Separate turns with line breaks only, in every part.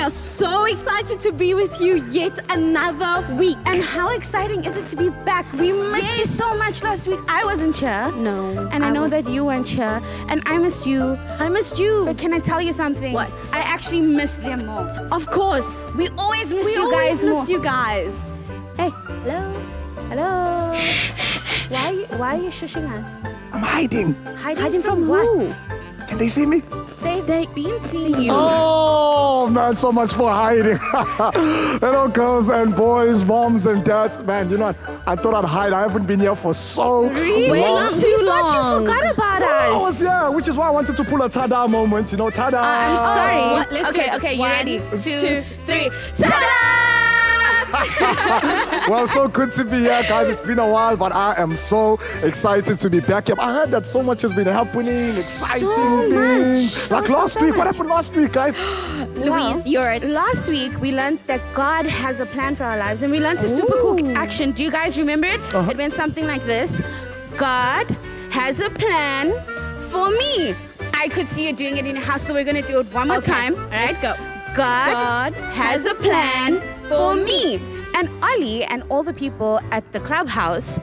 are so excited to be with you yet another week.
And how exciting is it to be back? We missed you so much last week. I wasn't here.
No.
And I know that you weren't here. And I missed you.
I missed you.
But can I tell you something?
What?
I actually miss them more.
Of course.
We always miss
We
you
always
guys more.
miss you guys.
Hey, hello. Why are you shushing us?
I'm hiding.
Hiding
from
what?
who?
Can they see me?
They've been seeing you.
Oh, man, so much for hiding. Hello, girls and boys, moms and dads. Man, you know what? I thought I'd hide. I haven't been here for so
Really?
long.
Too
We thought
long.
you forgot about
I
us.
was here, which is why I wanted to pull a tada moment. You know, tada.
I'm sorry.
What? Let's do it.
Okay, you
One,
ready?
two,
three. Ta-da!
Well, so good to be here, guys. It's been a while, but I am so excited to be back here. I heard that so much has been happening, exciting things. Like last week. What happened last week, guys?
Louise, you're it.
Last week, we learned that God has a plan for our lives, and we learned a super cool action. Do you guys remember it? It went something like this. God has a plan for me. I could see you doing it in your house, so we're going to do it one more time. All right?
Let's go.
God has a plan for me. And Ollie and all the people at the clubhouse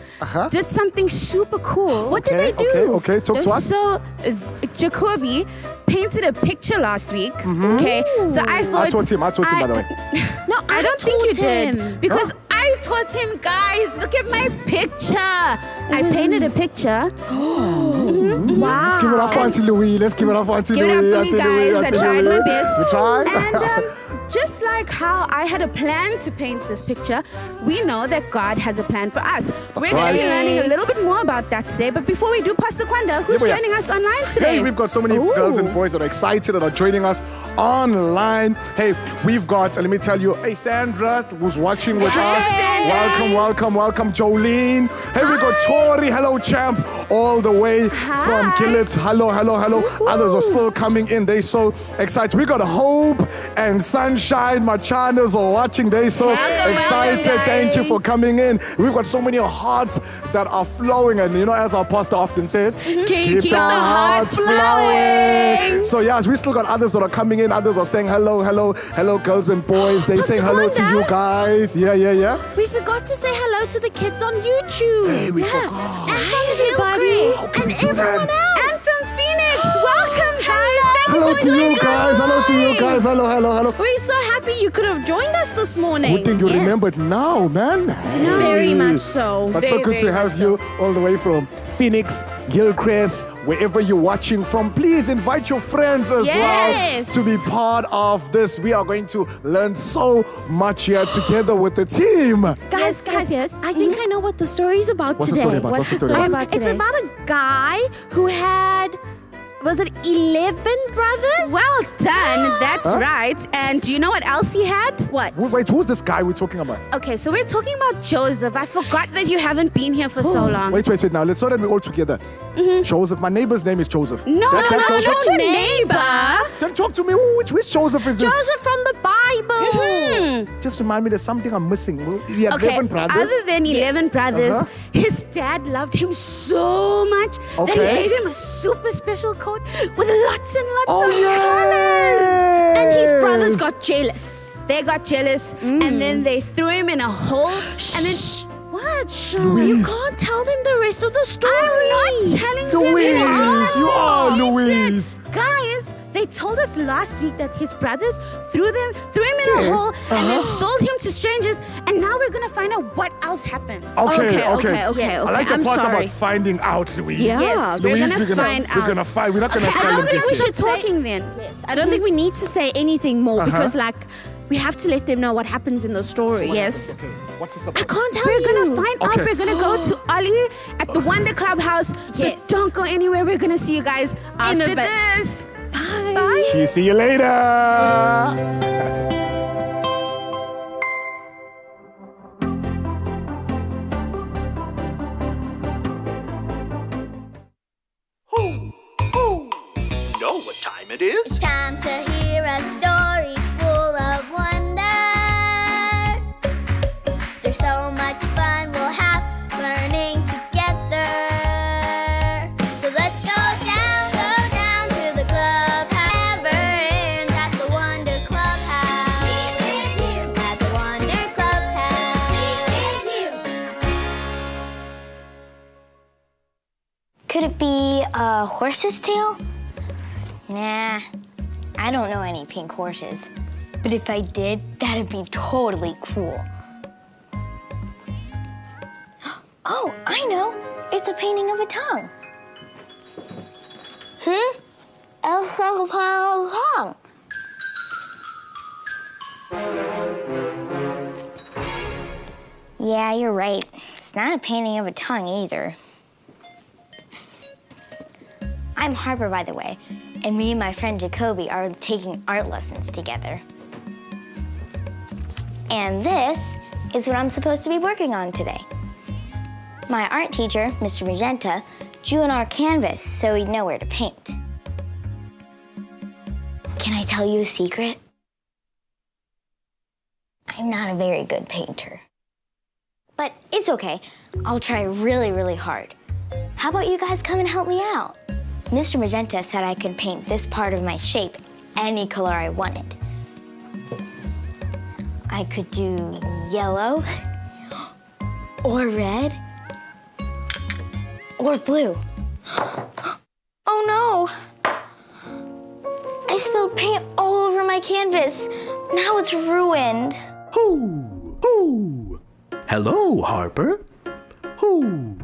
did something super cool.
What did they do?
Okay, talk to us.
So, Jacoby painted a picture last week. Okay, so I thought
I taught him, by the way.
No, I don't think you
taught him.
did because I taught him. Guys, look at my picture. I painted a picture. Wow!
Let's give it up for Auntie Louie. Let's give it up for Auntie
Give
Louie.
it up for me, guys. I tried my best.
You tried?
And just like how I had a plan to paint this picture, we know that God has a plan for us. We're going to be
right.
learning a little bit more about that today. But before we do, Pastor Kwanda, who's
Yeah,
joining us online today?
Hey, we've got so many girls and boys that are excited that are joining us online. Hey, we've got, let me tell you, hey, Sandra, who's watching with us.
Sandra.
Welcome, Jolene. Hey, we got Tori, hello, champ, all the way from Gillett. Hello. Others are still coming in. They're so excited. We got Hope and Sunshine. Machanas are watching. They're so excited.
guys.
Thank you for coming in. We've got so many hearts that are flowing. And you know, as our pastor often says,
Keep the hearts flowing.
So yes, we still got others that are coming in. Others are saying hello, girls and boys. They're saying hello to you guys. Yeah.
We forgot to say hello to the kids on YouTube.
Hey, we forgot.
And everybody.
can we
And
do
everyone
that?
else.
And from Phoenix, welcome, guys. Thank
Hello
you for
to you
joining
guys.
us.
Hello to you guys. Hello.
We're so happy you could have joined us this morning.
Good thing you remembered now, man.
Very
Hey.
much so.
But so good to have you all the way from Phoenix, Gilchrist, wherever you're watching from. Please invite your friends as well to be part of this. We are going to learn so much here together with the team.
Guys, I think I know what the story's about
What's the
today.
story about? What's the story
about?
It's
today?
about a guy who had, was it 11 brothers?
Well done. That's right. And do you know what else he had?
What?
Wait, who's this guy we're talking about?
Okay, so we're talking about Joseph. I forgot that you haven't been here for so long.
Wait. Now, let's so that we're all together. Joseph. My neighbor's name is Joseph.
No,
Joseph.
not your neighbor.
Then talk to me. Which Joseph is this?
Joseph from the Bible.
Just remind me there's something I'm missing. We have
Okay,
11 brothers.
other than 11 brothers, his dad loved him so much that he
Okay.
gave him a super special coat with lots and lots
Oh,
of
yes.
And his brothers got jealous.
They got jealous and then they threw him in a hole and then what?
You
Louise.
can't tell them the rest of the story.
I'm not telling them.
Louise, you are
anything.
Louise.
Guys, they told us last week that his brothers threw him in a hole and then sold him to strangers, and now we're gonna find out what else happened.
Okay.
Okay.
I like the
I'm
part
sorry.
about finding out, Louise.
Yes, we're
Louise,
gonna find out.
We're gonna find. We're not gonna
Okay,
tell
I
them
don't think
this
we
yet.
should say-
talking then.
Yes, I don't think we need to say anything more because, we have to let them know what happens in the story.
Yes.
Okay, what's this
I
about?
can't tell
We're
you.
gonna find out.
Okay.
We're gonna go to Ollie at the Wonder Clubhouse. So
Yes.
don't go anywhere. We're gonna see you guys after
a bit.
this.
Bye.
See you later.
You know what time it is?
Time to hear a story full of wonder. There's so much fun we'll have learning together. So let's go down to the clubhouse. Never ends at the Wonder Clubhouse.
be a horse's tail? Nah, I don't know any pink horses. But if I did, that'd be totally cool. Oh, I know. It's a painting of a tongue. It's a tongue. Yeah, you're right. It's not a painting of a tongue either. I'm Harper, by the way, and me and my friend Jacoby are taking art lessons together. And this is what I'm supposed to be working on today. My art teacher, Mr. Magenta, drew on our canvas so we'd know where to paint. Can I tell you a secret? I'm not a very good painter. But it's okay. I'll try really, really hard. How about you guys come and help me out? Mr. Magenta said I could paint this part of my shape any color I wanted. I could do yellow, or red, or blue. Oh no! I spilled paint all over my canvas. Now it's ruined.
Who? Hello, Harper. Who?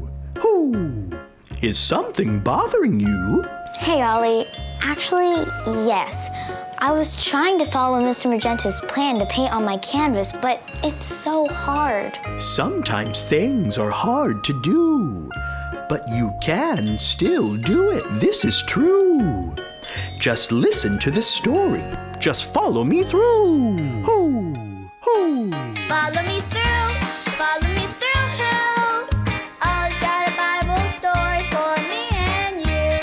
Is something bothering you?
Hey, Ollie. Actually, yes. I was trying to follow Mr. Magenta's plan to paint on my canvas, but it's so hard.
Sometimes things are hard to do, but you can still do it. This is true. Just listen to the story. Just follow me through. Who?
Follow me through, follow me through, who? Ollie's got a Bible story for me and you.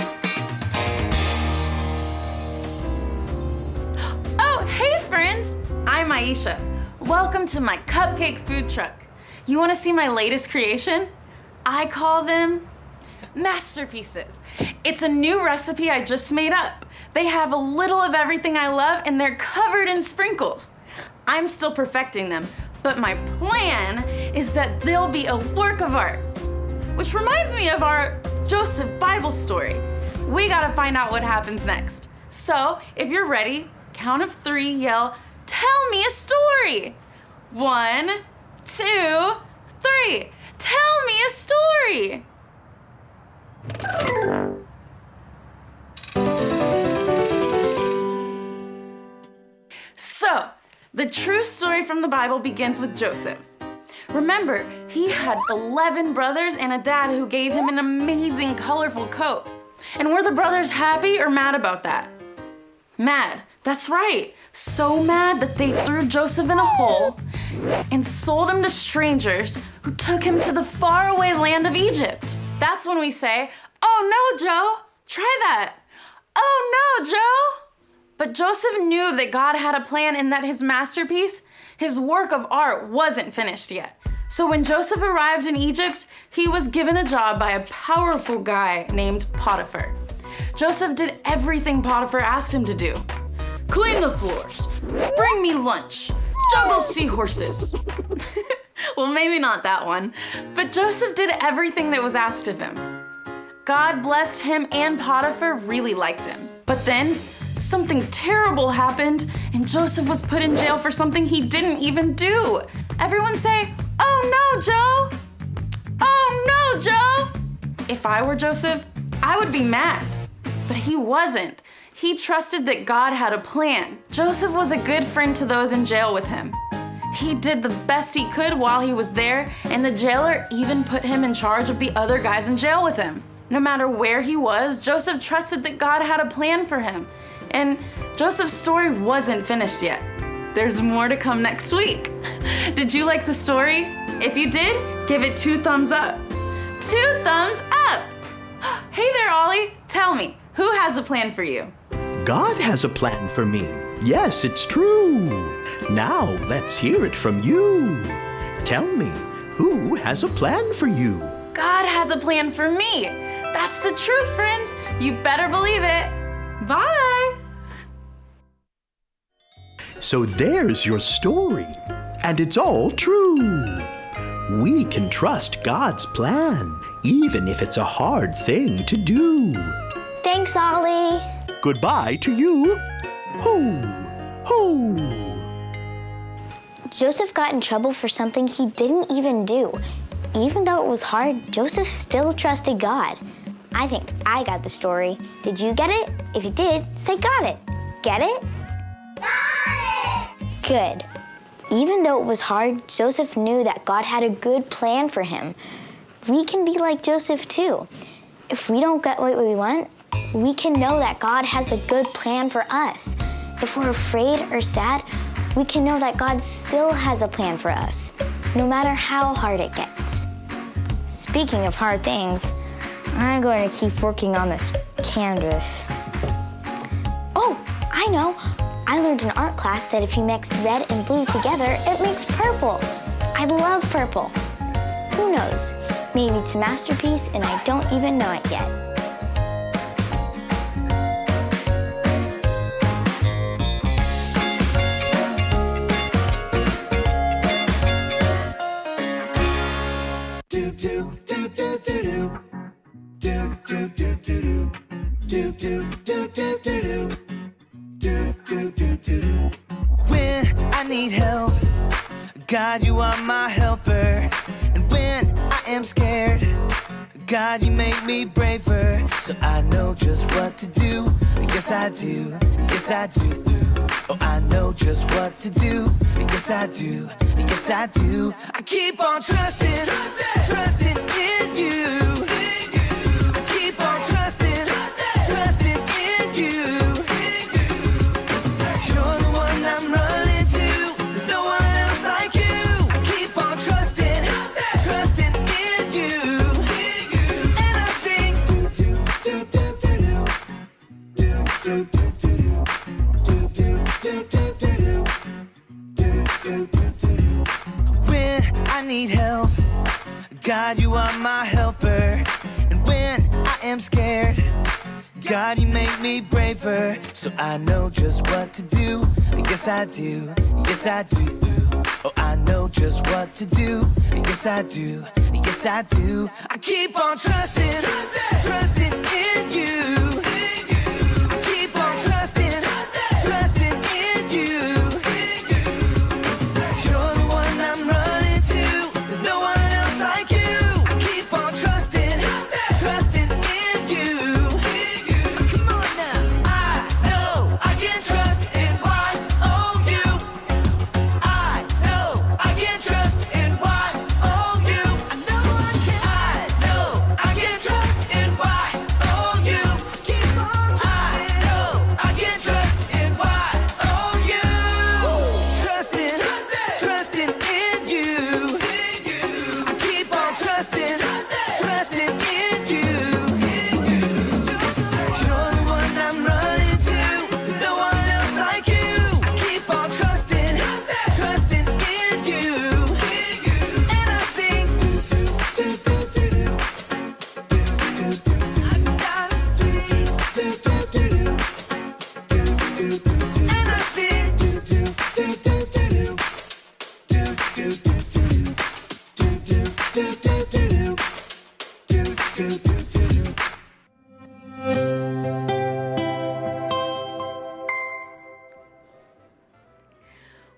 Oh, hey friends! I'm Aisha. Welcome to my cupcake food truck. You want to see my latest creation? I call them masterpieces. It's a new recipe I just made up. They have a little of everything I love and they're covered in sprinkles. I'm still perfecting them, but my plan is that they'll be a work of art. Which reminds me of our Joseph Bible story. We gotta find out what happens next. So, if you're ready, count of 3, yell, "Tell me a story!" 1, 2, 3. Tell me a story! So, the true story from the Bible begins with Joseph. Remember, he had 11 brothers and a dad who gave him an amazing, colorful coat. And were the brothers happy or mad about that? Mad, that's right. So mad that they threw Joseph in a hole and sold him to strangers who took him to the faraway land of Egypt. That's when we say, "Oh no, Joe, try that. Oh no, Joe." But Joseph knew that God had a plan and that his masterpiece, his work of art, wasn't finished yet. So when Joseph arrived in Egypt, he was given a job by a powerful guy named Potiphar. Joseph did everything Potiphar asked him to do. Clean the floors, bring me lunch, juggle seahorses. Well, maybe not that one, but Joseph did everything that was asked of him. God blessed him and Potiphar really liked him. But then, something terrible happened and Joseph was put in jail for something he didn't even do. Everyone say, "Oh no, Joe! Oh no, Joe!" If I were Joseph, I would be mad. But he wasn't. He trusted that God had a plan. Joseph was a good friend to those in jail with him. He did the best he could while he was there, and the jailer even put him in charge of the other guys in jail with him. No matter where he was, Joseph trusted that God had a plan for him. And Joseph's story wasn't finished yet. There's more to come next week. Did you like the story? If you did, give it 2 thumbs up. 2 thumbs up! Hey there, Ollie. Tell me, who has a plan for you?
God has a plan for me. Yes, it's true. Now let's hear it from you. Tell me, who has a plan for you?
God has a plan for me. That's the truth, friends. You better believe it. Bye.
So there's your story, and it's all true. We can trust God's plan, even if it's a hard thing to do.
Thanks, Ollie.
Goodbye to you. Hoo, hoo.
Joseph got in trouble for something he didn't even do. Even though it was hard, Joseph still trusted God. I think I got the story. Did you get it? If you did, say got it. Get it? Got it! Good. Even though it was hard, Joseph knew that God had a good plan for him. We can be like Joseph too. If we don't get what we want, we can know that God has a good plan for us. If we're afraid or sad, we can know that God still has a plan for us, no matter how hard it gets. Speaking of hard things, I'm going to keep working on this canvas. Oh, I know. I learned in art class that if you mix red and blue together, it makes purple. I love purple. Who knows? Maybe it's a masterpiece and I don't even know it yet.
When I need help, God, you are my helper. And when I am scared, God, you make me braver. So I know just what to do. Yes, I do. Yes, I do. Oh, I know just what to do. Yes, I do. Yes, I do. I keep on trusting, trusting in you. I keep on trusting, trusting in you. You're the one I'm running to. There's no one else like you. I keep on trusting, trusting in you. And I sing. When I need help, God, you are my helper. And when I am scared, God, you make me braver. So I know just what to do. Yes, I do. Yes, I do. Oh, I know just what to do. Yes, I do. Yes, I do. I keep on trusting, trusting in you. I keep on trusting, trusting in you. You're the one I'm running to. There's no one else like you. I keep on trusting, trusting in you. Come on now. I know I can trust in Y-O-U. I know I can trust in Y-O-U. I know I can. I know I can trust in Y-O-U. Keep on trusting. I know I can trust in Y-O-U. Trusting, trusting in you. I keep on trusting, trusting in you. You're the one I'm running to. There's no one else like you. I keep on trusting, trusting in you. And I sing. I just gotta sing. And I sing.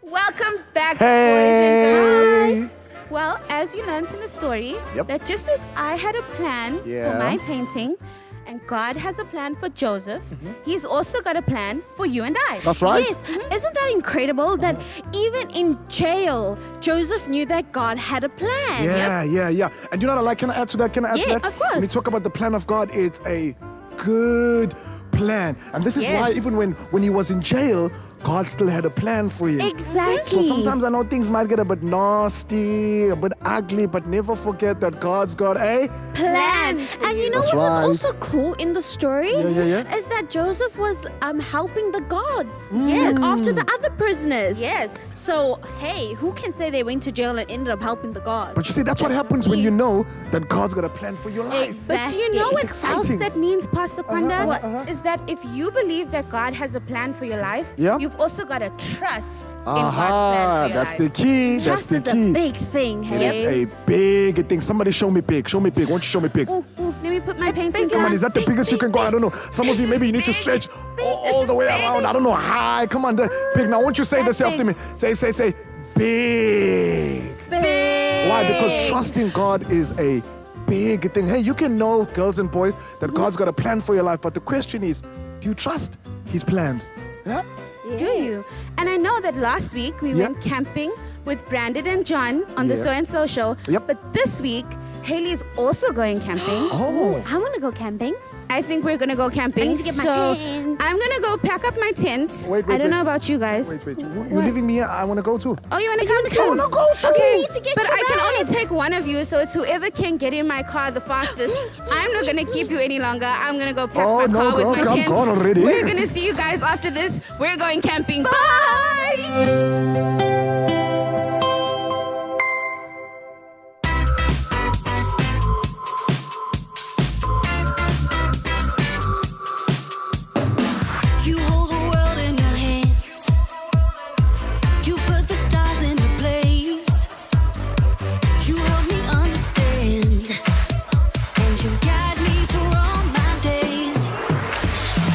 Welcome back,
Hey.
boys and girls. Well, as you learned in the story,
Yep.
that just as I had a plan for
Yeah.
my painting, and God has a plan for Joseph, He's also got a plan for you and I.
That's right.
Yes, isn't that incredible that even in jail, Joseph knew that God had a plan?
Yeah. And you know what I like? Can I add to that?
Yes, of course.
When we talk about the plan of God, it's a good plan. And this is why
Yes.
even when he was in jail, God still had a plan for him.
Exactly.
So sometimes I know things might get a bit nasty, a bit ugly, but never forget that God's got a
plan. And you know
That's
what
right.
was also cool in the story?
Yeah.
Is that Joseph was helping the guards.
Mm.
Yes. After the other prisoners.
Yes.
So, hey, who can say they went to jail and ended up helping the guards?
But you see, that's what happens when you know that God's got a plan for your life.
But do you know
It's
what else
exciting.
that means, Pastor Kwanda? Is that if you believe that God has a plan for your life,
Yeah.
you've you've also got to trust in God's plan for your
that's
life.
the key.
Trust
that's the
is
key.
a big thing,
It is
hey?
a big thing. Somebody show me big. Show me big. Won't you show me big?
Ooh, let me put my painting
Come on,
down.
is that the biggest you can go? I don't know. Some of you, maybe you need to stretch all the way around. I don't know. High. Come on, big. Now, won't you say this after me? Say, big.
Big.
Why? Because trusting God is a big thing. Hey, you can know, girls and boys, that God's got a plan for your life. But the question is, do you trust His plans? Yeah?
Do you? And I know that last week we
Yep.
went camping with Brandon and John on the
Yeah.
So and So show.
Yep.
But this week, Haley is also going camping.
Oh.
I want to go camping.
I think we're gonna go camping.
I need to get my
so
tent.
I'm gonna go pack up my tent.
Wait,
I don't
wait.
know about you guys.
Wait. You're leaving me here? I want to go too.
Oh, you wanna come too?
I wanna go too.
Okay,
You
need to get
but
your
I can
ride.
only take one of you, so it's whoever can get in my car the fastest. I'm not gonna keep you any longer. I'm gonna go pack
Oh,
my
no,
car with
girl,
my
come
tent.
on already.
We're gonna see you guys after this. We're going camping. Bye.
You hold the world in your hands. You put the stars into place. You help me understand, and you guide me for all my days.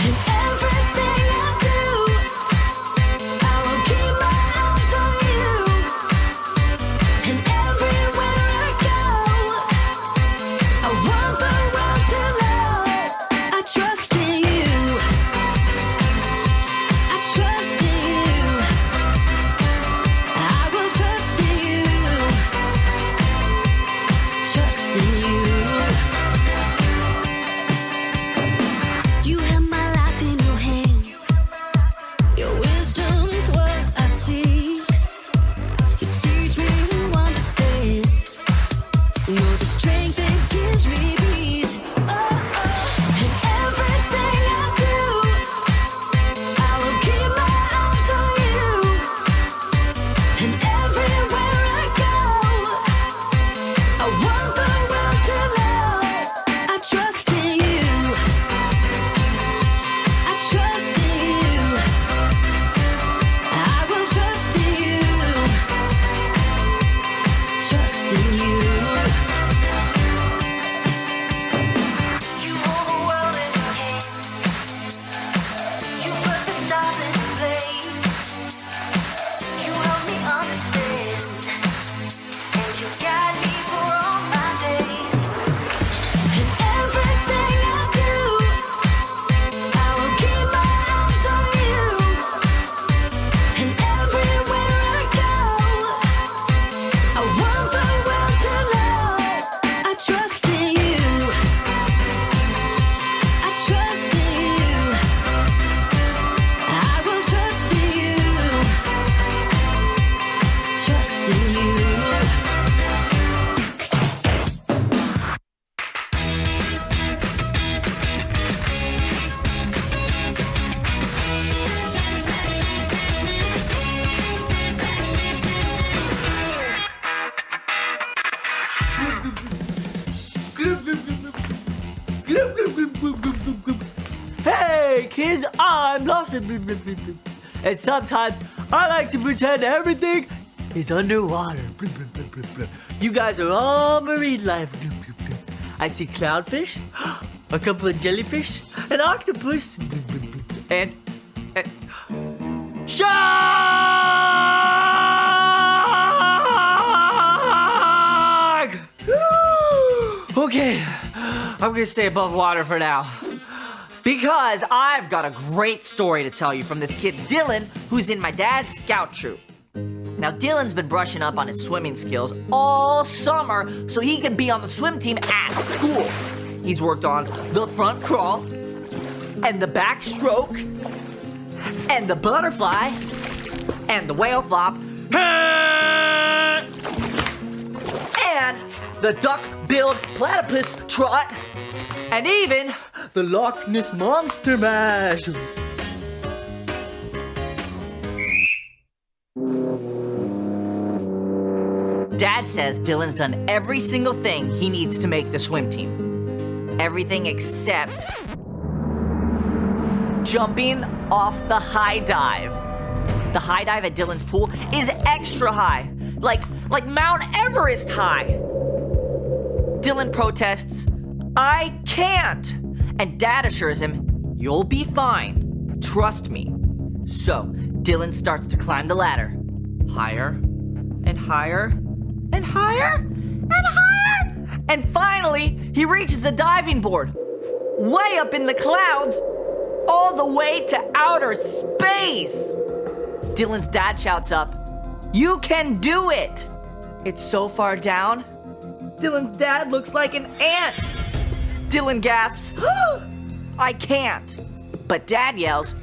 And everything I do, I will keep my eyes on you. And everywhere I go, I want the world to know I trust in you. I trust in you. I will trust in you. Trust in you. You have my life in your hands. Your wisdom is what I seek. You teach me to understand. You're the strength that gives me peace. Oh. And everything I do, I will keep my eyes on you. And everywhere I go, I want the world to know I trust in you. I trust in you. I will trust in you. Trust in you. You hold the world in your hands. You put the stars into place. You help me understand, and you guide me for all my days. And everything I do, I will keep my eyes on you. And everywhere I go, I want the world to know I trust in you. I trust in you. I will trust in you. Trust in you.
Hey, kids, I'm Blossom. And sometimes I like to pretend everything is underwater. You guys are all marine life. I see clownfish, a couple of jellyfish, an octopus, and shark! Okay, I'm gonna stay above water for now. Because I've got a great story to tell you from this kid, Dylan, who's in my dad's scout troop. Now, Dylan's been brushing up on his swimming skills all summer so he can be on the swim team at school. He's worked on the front crawl, and the backstroke, and the butterfly, and the whale flop, and the duck-billed platypus trot, and even the Loch Ness Monster Mash. Dad says Dylan's done every single thing he needs to make the swim team. Everything except jumping off the high dive. The high dive at Dylan's pool is extra high, like Mount Everest high. Dylan protests, "I can't!" And Dad assures him, "You'll be fine. Trust me." So Dylan starts to climb the ladder. Higher and higher and higher and higher. And finally, he reaches the diving board. Way up in the clouds, all the way to outer space. Dylan's dad shouts up, "You can do it!" It's so far down, Dylan's dad looks like an ant. Dylan gasps, "I can't." But Dad yells,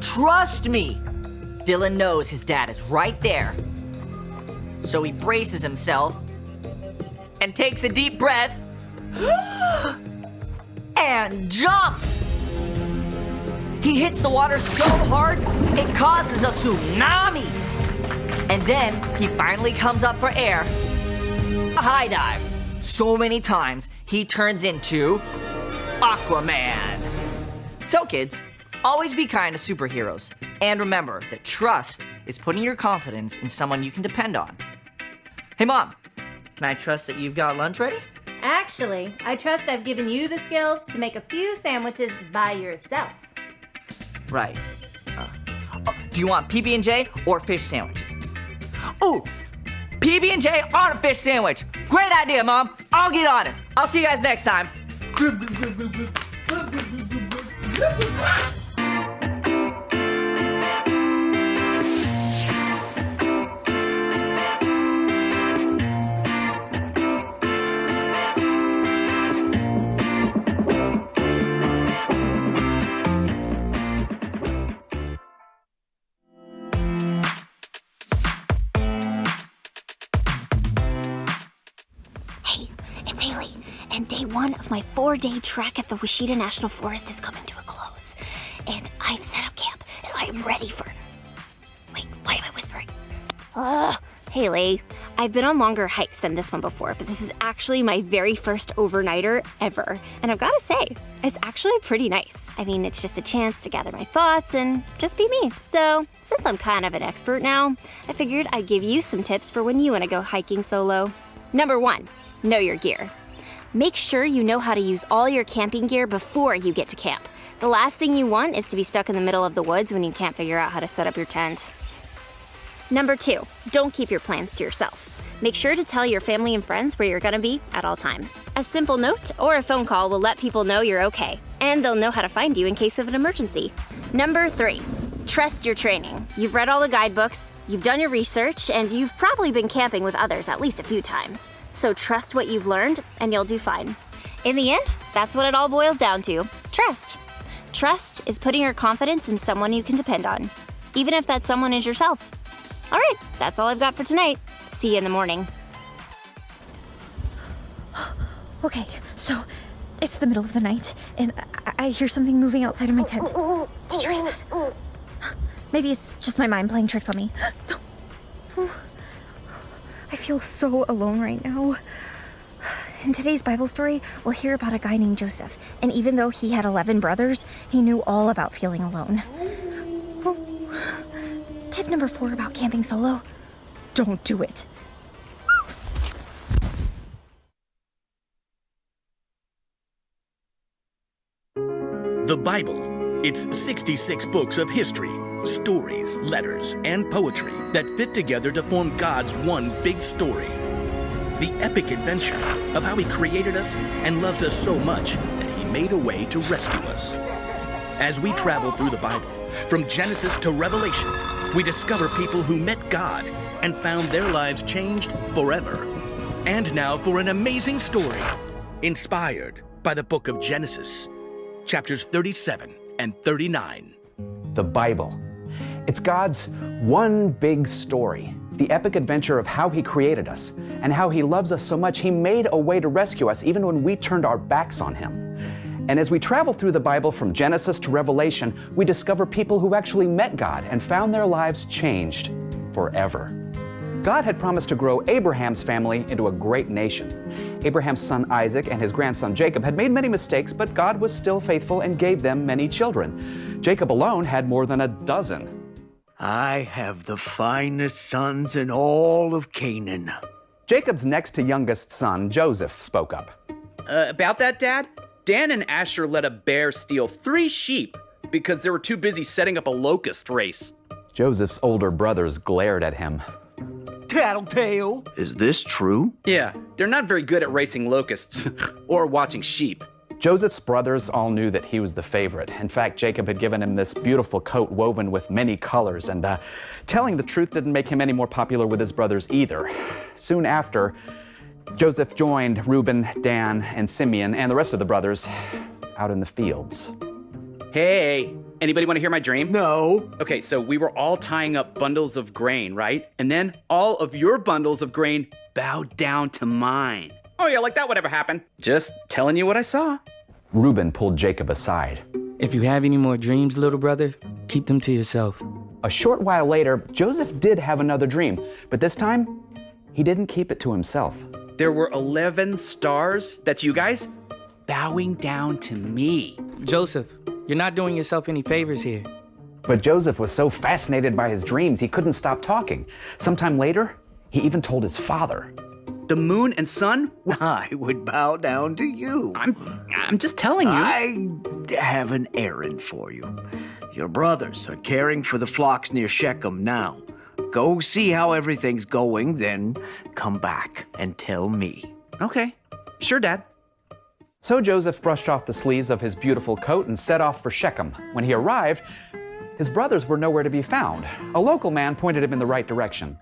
"Trust me." Dylan knows his dad is right there. So he braces himself and takes a deep breath and jumps. He hits the water so hard, it causes a tsunami. And then he finally comes up for air. A high dive. So many times, he turns into Aquaman. So kids, always be kind to superheroes. And remember that trust is putting your confidence in someone you can depend on. Hey Mom, can I trust that you've got lunch ready?
Actually, I trust I've given you the skills to make a few sandwiches by yourself.
Right. Do you want PB&J or fish sandwiches? Ooh, PB&J on a fish sandwich. Great idea, Mom. I'll get on it. I'll see you guys next time.
Hey, it's Haley, and day 1 of my 4-day trek at the Wichita National Forest is coming to a close. And I've set up camp, and I am ready for... Wait, why am I whispering? Haley, I've been on longer hikes than this one before, but this is actually my very first overnighter ever. And I've gotta say, it's actually pretty nice. I mean, it's just a chance to gather my thoughts and just be me. So, since I'm kind of an expert now, I figured I'd give you some tips for when you wanna go hiking solo. Number 1, know your gear. Make sure you know how to use all your camping gear before you get to camp. The last thing you want is to be stuck in the middle of the woods when you can't figure out how to set up your tent. Number 2, don't keep your plans to yourself. Make sure to tell your family and friends where you're gonna be at all times. A simple note or a phone call will let people know you're okay, and they'll know how to find you in case of an emergency. Number 3, trust your training. You've read all the guidebooks, you've done your research, and you've probably been camping with others at least a few times. So trust what you've learned, and you'll do fine. In the end, that's what it all boils down to. Trust. Trust is putting your confidence in someone you can depend on, even if that someone is yourself. All right, that's all I've got for tonight. See you in the morning.
Okay, so it's the middle of the night, and I hear something moving outside of my tent. Did you hear that? Maybe it's just my mind playing tricks on me. No. I feel so alone right now. In today's Bible story, we'll hear about a guy named Joseph, and even though he had 11 brothers, he knew all about feeling alone. Tip number 4 about camping solo: don't do it.
The Bible. It's 66 books of history, stories, letters, and poetry that fit together to form God's one big story. The epic adventure of how He created us and loves us so much that He made a way to rescue us. As we travel through the Bible, from Genesis to Revelation, we discover people who met God and found their lives changed forever. And now for an amazing story, inspired by the book of Genesis, chapters 37 and 39.
The Bible. It's God's one big story, the epic adventure of how He created us and how He loves us so much He made a way to rescue us even when we turned our backs on Him. And as we travel through the Bible from Genesis to Revelation, we discover people who actually met God and found their lives changed forever. God had promised to grow Abraham's family into a great nation. Abraham's son Isaac and his grandson Jacob had made many mistakes, but God was still faithful and gave them many children. Jacob alone had more than a dozen.
I have the finest sons in all of Canaan.
Jacob's next to youngest son, Joseph, spoke up.
About that, Dad? Dan and Asher let a bear steal 3 sheep because they were too busy setting up a locust race.
Joseph's older brothers glared at him.
Tattletale. Is this true?
Yeah, they're not very good at racing locusts or watching sheep.
Joseph's brothers all knew that he was the favorite. In fact, Jacob had given him this beautiful coat woven with many colors, and telling the truth didn't make him any more popular with his brothers either. Soon after, Joseph joined Reuben, Dan, and Simeon, and the rest of the brothers out in the fields.
Hey, anybody want to hear my dream?
No.
Okay, so we were all tying up bundles of grain, right? And then all of your bundles of grain bowed down to mine. Oh yeah, like that would ever happen. Just telling you what I saw.
Reuben pulled Jacob aside.
If you have any more dreams, little brother, keep them to yourself.
A short while later, Joseph did have another dream, but this time, he didn't keep it to himself.
There were 11 stars, that's you guys, bowing down to me.
Joseph, you're not doing yourself any favors here.
But Joseph was so fascinated by his dreams, he couldn't stop talking. Sometime later, he even told his father.
The moon and sun?
I would bow down to you.
I'm just telling you.
I have an errand for you. Your brothers are caring for the flocks near Shechem now. Go see how everything's going, then come back and tell me.
Okay, sure, Dad.
So Joseph brushed off the sleeves of his beautiful coat and set off for Shechem. When he arrived, his brothers were nowhere to be found. A local man pointed him in the right direction.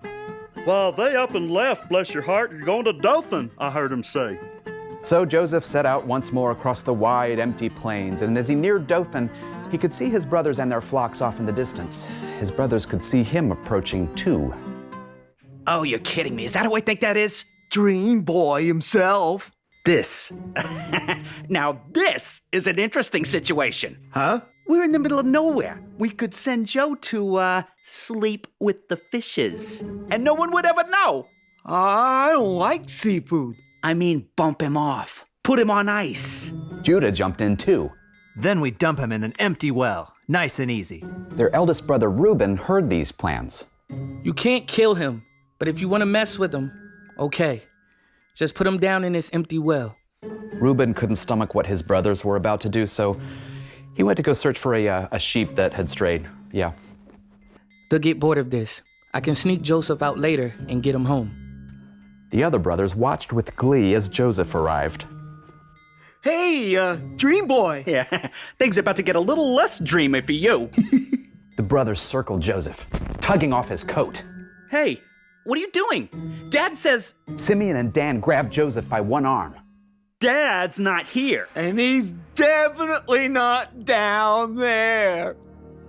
Well, they up and left, bless your heart. You're going to Dothan, I heard him say.
So Joseph set out once more across the wide, empty plains, and as he neared Dothan, he could see his brothers and their flocks off in the distance. His brothers could see him approaching too.
Oh, you're kidding me. Is that who I think that is?
Dream boy himself.
This. Now this is an interesting situation.
Huh?
We're in the middle of nowhere. We could send Joe to, sleep with the fishes. And no one would ever know.
I don't like seafood.
I mean, bump him off. Put him on ice.
Judah jumped in too.
Then we dump him in an empty well. Nice and easy.
Their eldest brother Reuben heard these plans.
You can't kill him, but if you want to mess with him, okay. Just put him down in this empty well.
Reuben couldn't stomach what his brothers were about to do, so he went to go search for a sheep that had strayed. Yeah.
They'll get bored of this. I can sneak Joseph out later and get him home.
The other brothers watched with glee as Joseph arrived.
Hey, dream boy. Yeah, things are about to get a little less dreamy for you.
The brothers circled Joseph, tugging off his coat.
Hey, what are you doing? Dad says...
Simeon and Dan grabbed Joseph by one arm.
Dad's not here.
And he's definitely not down there.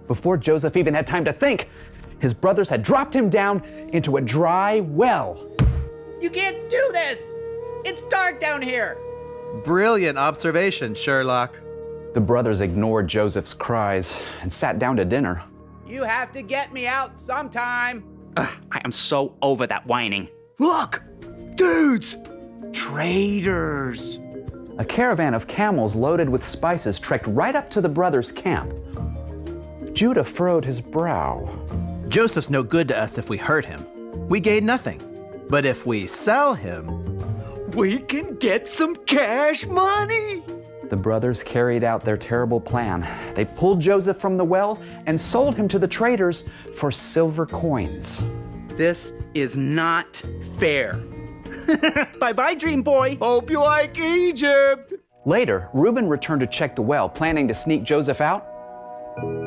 Before Joseph even had time to think, his brothers had dropped him down into a dry well.
You can't do this! It's dark down here!
Brilliant observation, Sherlock.
The brothers ignored Joseph's cries and sat down to dinner.
You have to get me out sometime.
I am so over that whining.
Look! Dudes! Traitors!
A caravan of camels loaded with spices trekked right up to the brothers' camp. Judah furrowed his brow.
Joseph's no good to us if we hurt him. We gain nothing. But if we sell him,
we can get some cash money!
The brothers carried out their terrible plan. They pulled Joseph from the well and sold him to the traders for silver coins.
This is not fair. Bye-bye, dream boy.
Hope you like Egypt.
Later, Reuben returned to check the well, planning to sneak Joseph out.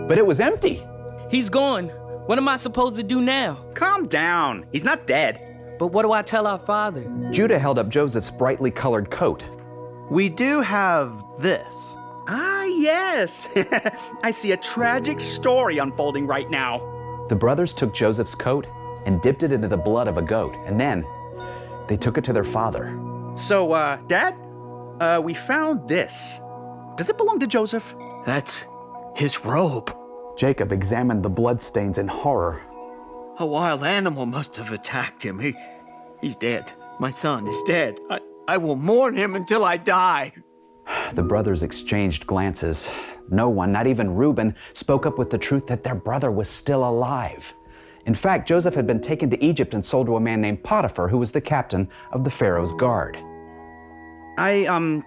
But it was empty.
He's gone. What am I supposed to do now?
Calm down. He's not dead.
But what do I tell our father?
Judah held up Joseph's brightly colored coat.
We do have this.
Ah, yes. I see a tragic story unfolding right now.
The brothers took Joseph's coat and dipped it into the blood of a goat, and then they took it to their father.
So, Dad, we found this. Does it belong to Joseph?
That's his robe.
Jacob examined the bloodstains in horror.
A wild animal must have attacked him. He's dead. My son is dead. I will mourn him until I die.
The brothers exchanged glances. No one, not even Reuben, spoke up with the truth that their brother was still alive. In fact, Joseph had been taken to Egypt and sold to a man named Potiphar, who was the captain of the Pharaoh's guard.
I'm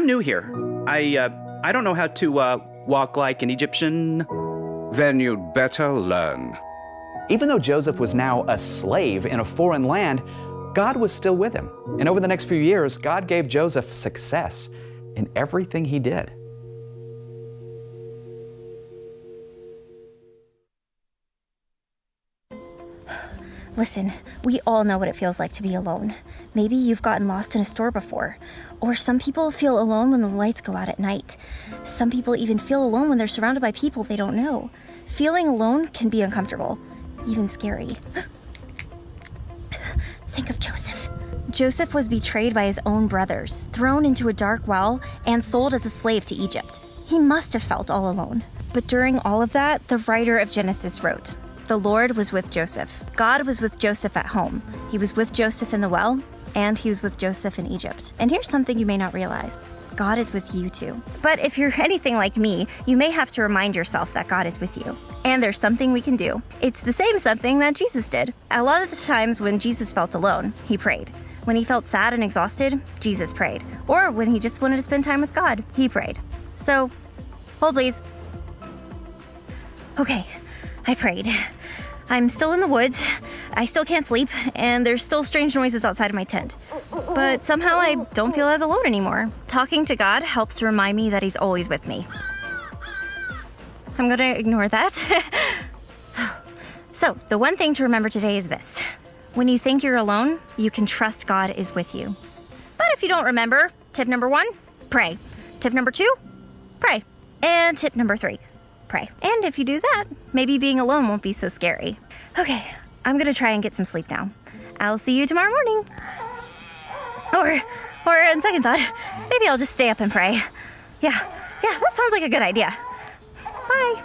new here. I don't know how to walk like an Egyptian.
Then you'd better learn. Even though Joseph was now a slave in a foreign land, God was still with him. And over the next few years, God gave Joseph success in everything he did.
Listen, we all know what it feels like to be alone. Maybe you've gotten lost in a store before. Or some people feel alone when the lights go out at night. Some people even feel alone when they're surrounded by people they don't know. Feeling alone can be uncomfortable, even scary. Think of Joseph. Joseph was betrayed by his own brothers, thrown into a dark well, and sold as a slave to Egypt. He must have felt all alone. But during all of that, the writer of Genesis wrote, "The Lord was with Joseph. God was with Joseph at home. He was with Joseph in the well, and he was with Joseph in Egypt." And here's something you may not realize. God is with you too. But if you're anything like me, you may have to remind yourself that God is with you. And there's something we can do. It's the same something that Jesus did. A lot of the times when Jesus felt alone, he prayed. When he felt sad and exhausted, Jesus prayed. Or when he just wanted to spend time with God, he prayed. So, hold please. Okay, I prayed. I'm still in the woods, I still can't sleep, and there's still strange noises outside of my tent. But somehow I don't feel as alone anymore. Talking to God helps remind me that he's always with me. I'm gonna ignore that. So, the one thing to remember today is this. When you think you're alone, you can trust God is with you. But if you don't remember, tip number 1, pray. Tip number 2, pray. And tip number 3, pray. And if you do that, maybe being alone won't be so scary. Okay, I'm gonna try and get some sleep now. I'll see you tomorrow morning. Or on second thought, maybe I'll just stay up and pray. Yeah, that sounds like a good idea. Bye.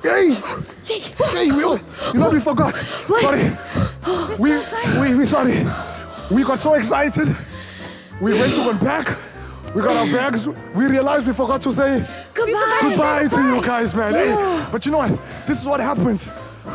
Hey, we forgot.
What?
Sorry. We sorry. We got so excited. We went to unpack. We got our bags. We realized we forgot to say goodbye to you guys, man. Hey, but you know what? This is what happens.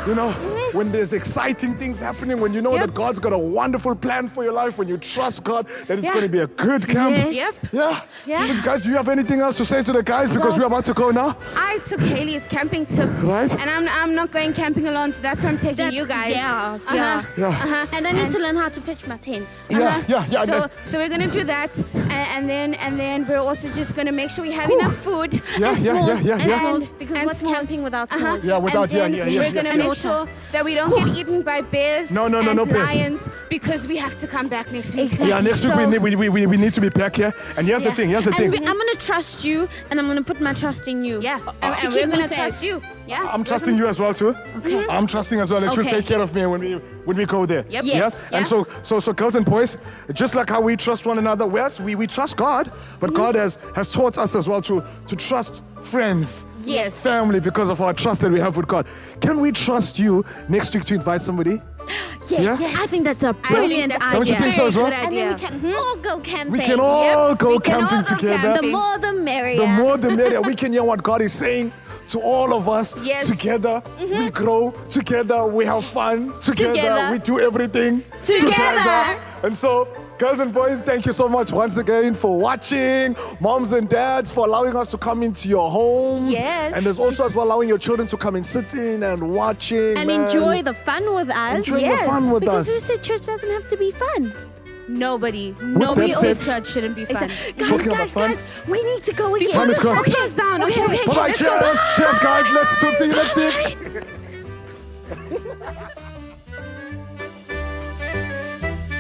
You know, when there's exciting things happening, when you know that God's got a wonderful plan for your life, when you trust God that it's going to be a good camp.
Yes.
Yeah.
Yeah.
So guys, do you have anything else to say to the guys? Because we're about to go now.
I took Haley's camping tip.
Right.
And I'm not going camping alone, so that's why I'm taking you guys.
Yeah. And I need to learn how to pitch my tent.
Yeah.
So we're gonna do that, and then we're also just gonna make sure we have enough food.
Yeah.
Because what's camping without s'mores?
Yeah, without,
We're gonna make sure that we don't get eaten by bears
no
and
bears.
lions, because we have to come back next week.
Yeah, next week we need to be back here. And here's the thing.
I'm gonna trust you, and I'm gonna put my trust in you.
Yeah,
to
and
keep
we're
me
gonna
safe.
trust you. Yeah,
I'm trusting you as well too.
Okay.
I'm trusting as well that you'll
Okay.
take care of me when we go there.
Yep.
Yes.
Yeah? And so girls and boys, just like how we trust one another, we trust God, but God has taught us as well to trust friends.
Yes.
Family, because of our trust that we have with God. Can we trust you next week to invite somebody?
Yes. I think that's a brilliant idea.
Don't you think so as well?
And then we can all go camping.
We can all go camping together.
The more the merrier.
The more the merrier. We can hear what God is saying to all of us.
Yes.
Together, we grow. Together, we have fun. Together. We do everything.
Together.
And so, girls and boys, thank you so much once again for watching. Moms and dads, for allowing us to come into your homes.
Yes.
And there's also as well allowing your children to come and sit in and watching.
And
man.
enjoy the fun with us.
Enjoy the fun with
because
us.
who said church doesn't have to be fun?
Nobody
that
owns
said-
church shouldn't be fun.
Talking about fun.
Guys, we need to go again.
Time is gone.
Before the sun goes down. Okay.
Bye-bye,
Let's go.
cheers, guys. Let's see you next week.